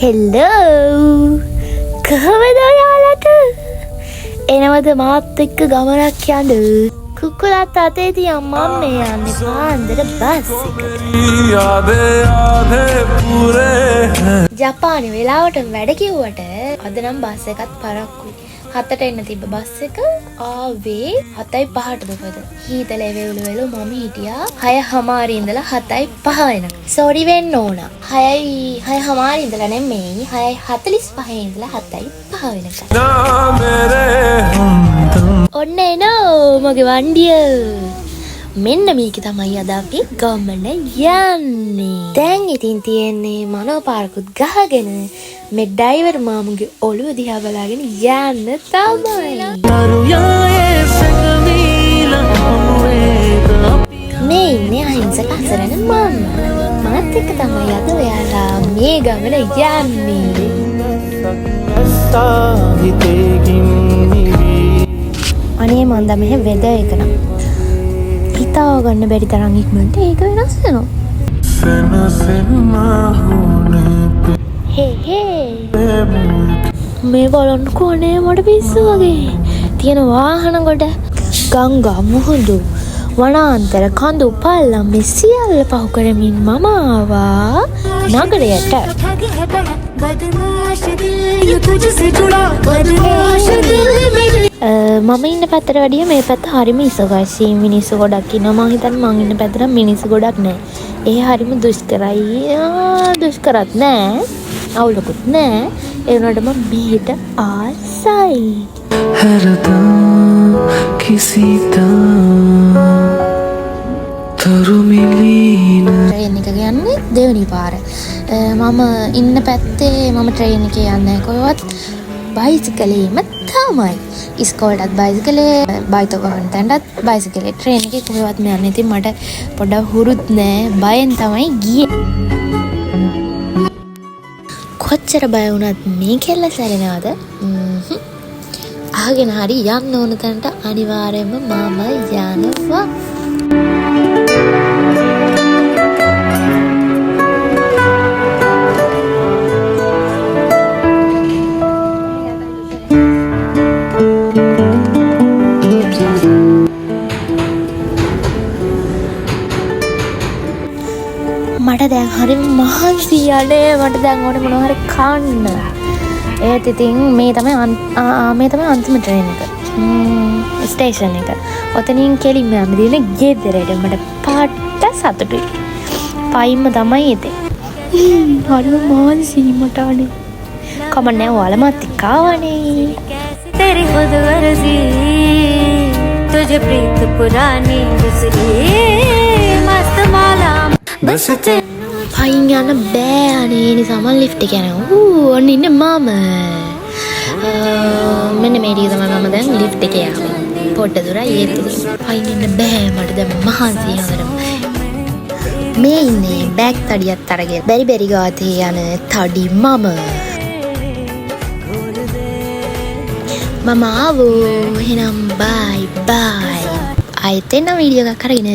හෙල්ලෝ කොහොමද ඔයාලට එනවද මාත් එක්ක ගමනක් යන්න කුකුලත් අතේ තියන් මම මේ යන්නේ පාන්දර බස් එකට ජපානයේ වෙලාවට වැඩ කිව්වට අද නම් බස් එකත් පරක්කුයි 7ට එන්න තිබ්බ බස් එක ආවේ 7:05ට මොකද හීතලේ වේවුල මම හිටියා 6:00 ඉඳලා 7:05 වෙනකම් සෝරි වෙන්න ඕන 6:30 ඉඳලා නෙමෙයි 6:45 ඉඳලා 7:05 වෙනකම් ඔන්න එනෝ මගේ වණ්ඩිය මෙන්න මේක තමයි අද අපි ගමන යන්නේ දැන් ඉතින් තියෙන්නේ මනෝපාරකුත් ගහගෙන මේ ඩ්‍රයිවර් මාමුගේ ඔළුව දිහා බලාගෙන යන්න තමයි මේ ඉන්නේ අහිංසක අසරණ මම මාත් එක්ක තමයි අද ඔයාලා මේ ගමන යන්නේ අනේ මන්ද මෙහෙ වෙද එක නම් හිතාව ගන්න බැරි තරම් ඉක්මනට ඒක වෙනස් වෙනවා හේ මේ බලන්නකෝ අනේ මට පිස්සු වගේ තියෙන වාහන කොට ගංගා මුහුදු වනාන්තර කඳු පල්ලම් මේ සියල්ල පහු කරමින් මම ආවා නගරයට මම ඉන්න පැත්තට වැඩිය මේ පැත්ත හරිම ඉසගයි මිනිස්සු ගොඩක් ඉන්නවා මං හිතන්නේ මං ඉන්න පැත්තට මිනිස්සු ගොඩක් නැහැ ඒ හරිම දුෂ්කරයි දුෂ්කරත් නැහැ අවුලකුත් නැහැ ඒ වුණාට මම බීට ආසයි හරදා කිසිතා තරුමිලින ට්‍රේන් එක යන්නේ දෙවෙනි පාර මම ඉන්න පැත්තේ මම ට්‍රේන් එකේ යන්නේ කොහෙවත් බයිසිකලේම තමයි ඉස්කෝලටත් බයිසිකලේ බයිතෝ ගන්න තැනටත් බයිසිකලේ ට්‍රේන් එකේ කොහෙවත් මම යන්නේ ඉතින් මට පොඩ්ඩක් හුරුත් නෑ බයෙන් තමයි ගියේ කොච්චර බය වුණත් මේ කෙල්ල සැරෙනවද අහගෙන හරි යන්න ඕන තැනට අනිවාර්යයෙන්ම මම යනවා මට දැන් හරි මහන්සි යන්නේ මට දැන් ඕනේ මොනවා හරි කන්න ඒත් ඉතින් මේ තමයි අන්තිම ට්‍රේන් එක ස්ටේෂන් එක ඔතනින් කෙලින්ම යන්න දින ගෙදරට මට පාට සතුටුයි පයින්ම තමයි ඉතින් හරි මහන්සි මට අනේ කමන්නේ ඔයාලමත් එක්කවනේ तेरी खुद वर्जी तुझे प्रीत पुरानी बिसरी मस्त माला बस පයින් යන්න බෑ අනේ නිසා මම ලිෆ්ට් එක යනවා ඔන්න ඉන්නේ මම මෙන්න මේ ටික තමයි මම දැන් ලිෆ්ට් එකේ යන්නේ පොඩ්ඩ දුරයි ඒත් පයින් ඉන්න බෑ මට දැන් මහන්සි යවරම මේ ඉන්නේ බෑග් තඩියක් අරගෙන බැරි ගාතේ යන තඩි මම ආවෝ එහෙනම් බයි ආයෙත් එන වීඩියෝ එකක් අරගෙන